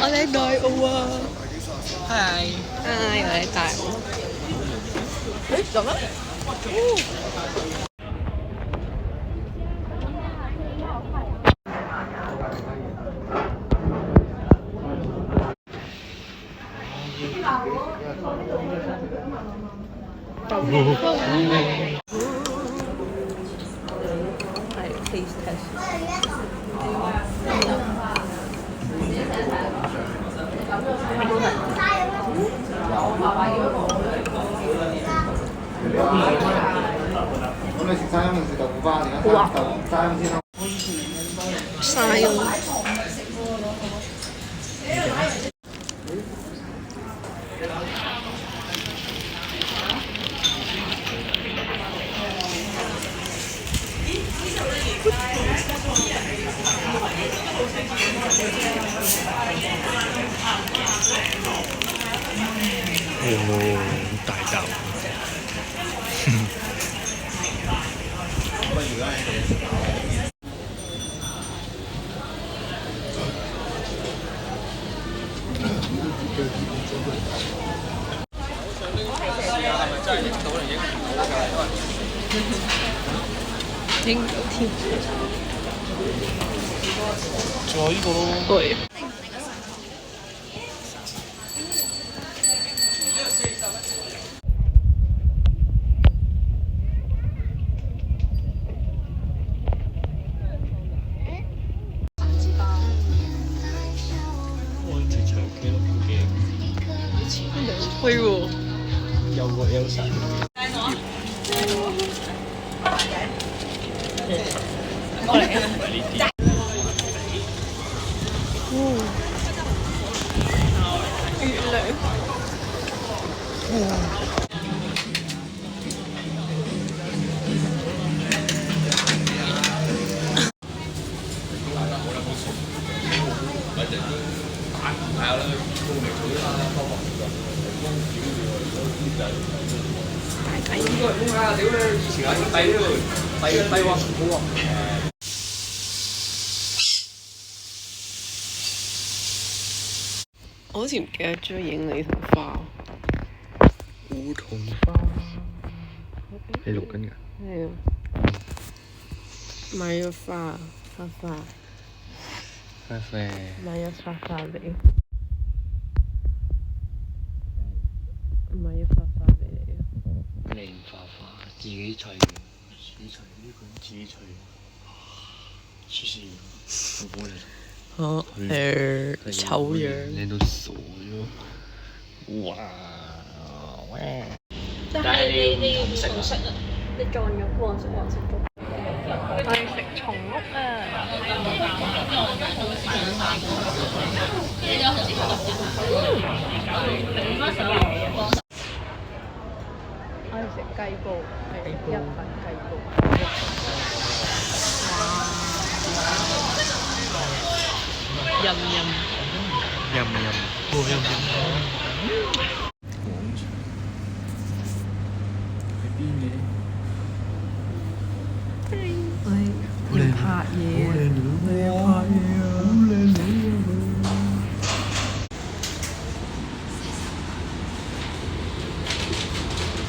我哋大澳啊！係。我哋大澳。誒咁啊！係 taste test。咁你食沙翁定食豆腐花？而家沙翁先咯。沙翁。哦，大嚿。應到添。仲有呢個咯。對。係喎。有個 Elsa。過嚟啊！月亮。我好似唔記得咗影你同花。梧桐花。你錄緊㗎？係啊。買咗花，花。花花。買咗花俾。買咗花俾你。靚花花，自己砌嘅，自己砌呢個自己砌。黐線，好靚。嚇醜樣。靚到傻咗。哇！但係你唔食啊？你撞咗黃色都。我哋食松屋啊！我哋食雞煲，係一品雞煲。任哦任。喺邊嘅？要拍嘢啊！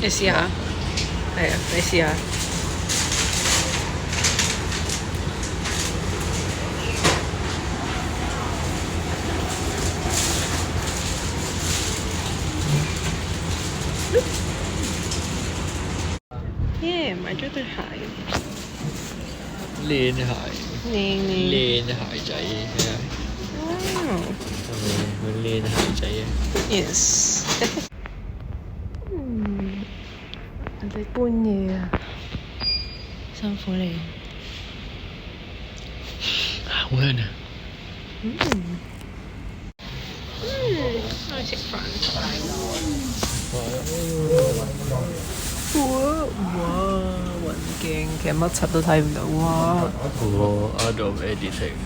你試下，係啊，你試下。耶！買咗對鞋。靚鞋。靚鞋仔，係啊。哇！係咪靚鞋仔啊 Yes。我哋搬嘢啊，辛苦你。好香啊！我哋食飯。哇！雲鏡，其實乜柒都睇唔到啊！Out of editing。